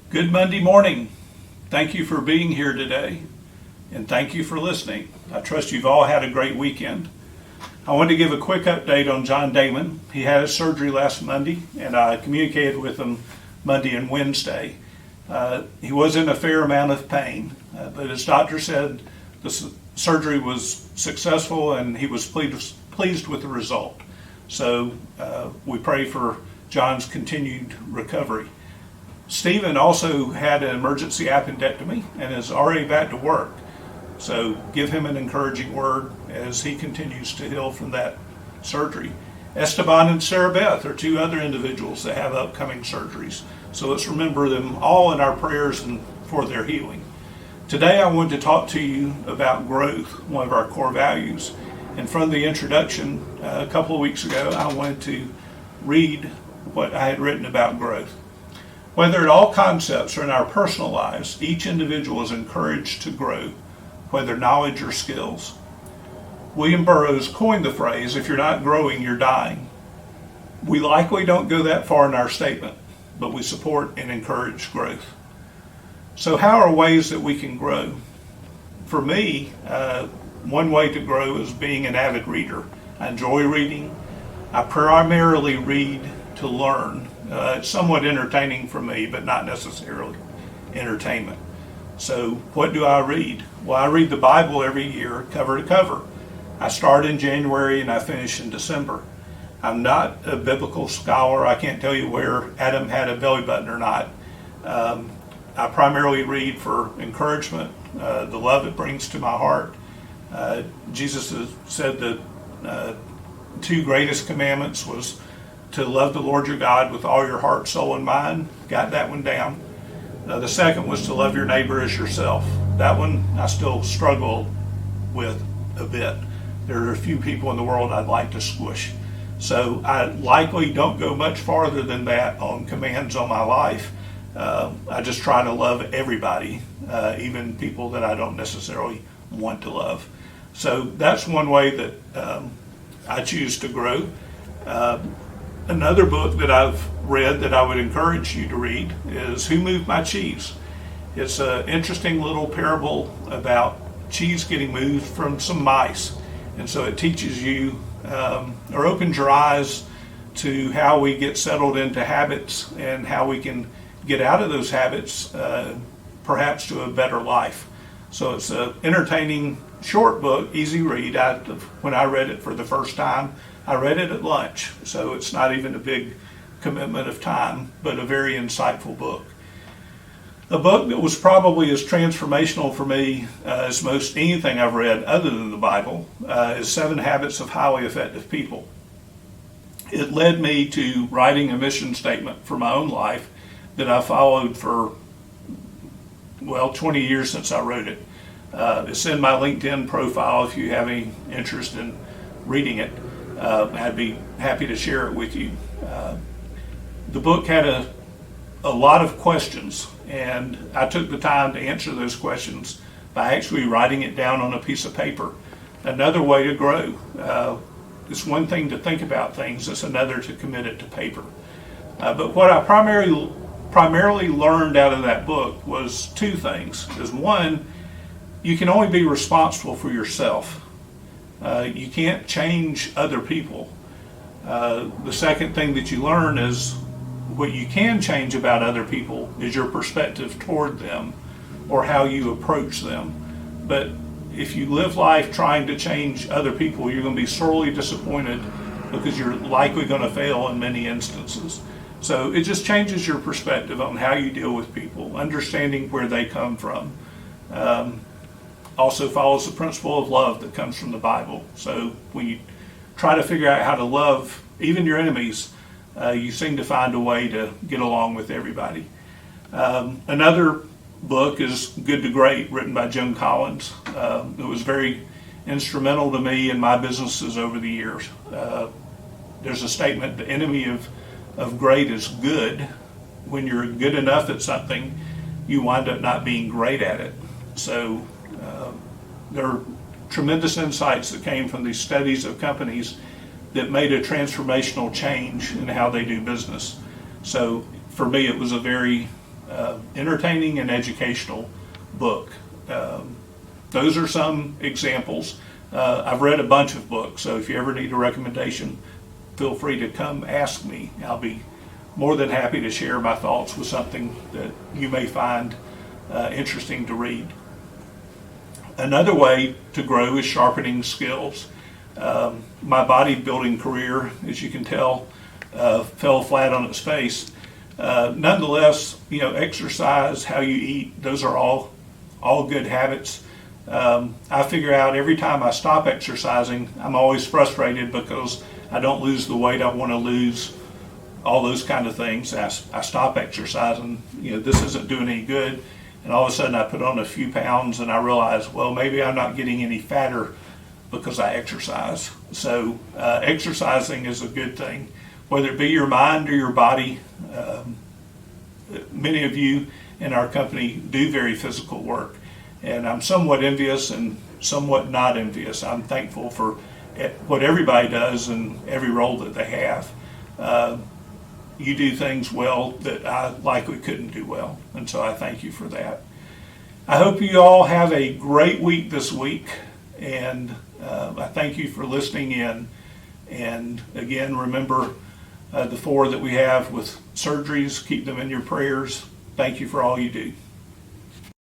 Good Monday morning. Thank you for being here today, and thank you for listening. I trust you've all had a great weekend. I want to give a quick update on John Damon. He had his surgery last Monday, and I communicated with him Monday and Wednesday. He was in a fair amount of pain, but his doctor said the surgery was successful and he was pleased with the result. So we pray for John's continued recovery. Stephen also had an emergency appendectomy and is already back to work. So give him an encouraging word as he continues to heal from that surgery. Esteban and Sarah Beth are two other individuals that have upcoming surgeries. So let's remember them all in our prayers and for their healing. Today I want to talk to you about growth, one of our core values. And from the introduction a couple of weeks ago, I wanted to read what I had written about growth. Whether at all concepts or in our personal lives, each individual is encouraged to grow, whether knowledge or skills. William Burroughs coined the phrase, "If you're not growing, you're dying." We likely don't go that far in our statement, but we support and encourage growth. So how are ways that we can grow? For me, one way to grow is being an avid reader. I enjoy reading. I primarily read to learn. It's somewhat entertaining for me, but not necessarily entertainment. So what do I read? Well, I read the Bible every year, cover to cover. I start in January and I finish in December. I'm not a biblical scholar. I can't tell you where Adam had a belly button or not. I primarily read for encouragement, the love it brings to my heart. Jesus has said that two greatest commandments was to love the Lord your God with all your heart, soul, and mind. Got that one down. The second was to love your neighbor as yourself. That one I still struggle with a bit. There are a few people in the world I'd like to squish. So I likely don't go much farther than that on commands on my life. I just try to love everybody, even people that I don't necessarily want to love. So that's one way that I choose to grow. Another book that I've read that I would encourage you to read is Who Moved My Cheese? It's an interesting little parable about cheese getting moved from some mice. And so it teaches you or opens your eyes to how we get settled into habits and how we can get out of those habits, perhaps to a better life. So it's an entertaining, short book, easy read. When I read it for the first time, I read it at lunch, so it's not even a big commitment of time, but a very insightful book. A book that was probably as transformational for me as most anything I've read other than the Bible is 7 Habits of Highly Effective People. It led me to writing a mission statement for my own life that I followed for, 20 years since I wrote it. It's in my LinkedIn profile if you have any interest in reading it. I'd be happy to share it with you. The book had a lot of questions, and I took the time to answer those questions by actually writing it down on a piece of paper. Another way to grow. It's one thing to think about things, it's another to commit it to paper. But what I primarily learned out of that book was 2 things. Is one, you can only be responsible for yourself. You can't change other people. The second thing that you learn is what you can change about other people is your perspective toward them or how you approach them. But if you live life trying to change other people, you're going to be sorely disappointed because you're likely going to fail in many instances. So it just changes your perspective on how you deal with people, understanding where they come from. Also follows the principle of love that comes from the Bible. So when you try to figure out how to love even your enemies, you seem to find a way to get along with everybody. Another book is Good to Great, written by Jim Collins. It was very instrumental to me in my businesses over the years. There's a statement, the enemy of great is good. When you're good enough at something, you wind up not being great at it. So there are tremendous insights that came from these studies of companies that made a transformational change in how they do business. So for me, it was a very entertaining and educational book. Those are some examples. I've read a bunch of books, so if you ever need a recommendation, feel free to come ask me. I'll be more than happy to share my thoughts with something that you may find interesting to read. Another way to grow is sharpening skills. My bodybuilding career, as you can tell, fell flat on its face. Nonetheless, exercise, how you eat, those are all good habits. I figure out every time I stop exercising, I'm always frustrated because I don't lose the weight I want to lose, all those kind of things. I stop exercising, this isn't doing any good. And all of a sudden I put on a few pounds and I realize, well, maybe I'm not getting any fatter because I exercise. So exercising is a good thing, whether it be your mind or your body. Many of you in our company do very physical work, and I'm somewhat envious and somewhat not envious. I'm thankful for what everybody does and every role that they have. You do things well that I likely couldn't do well, and so I thank you for that. I hope you all have a great week this week, and I thank you for listening in. And again, remember the 4 that we have with surgeries. Keep them in your prayers. Thank you for all you do.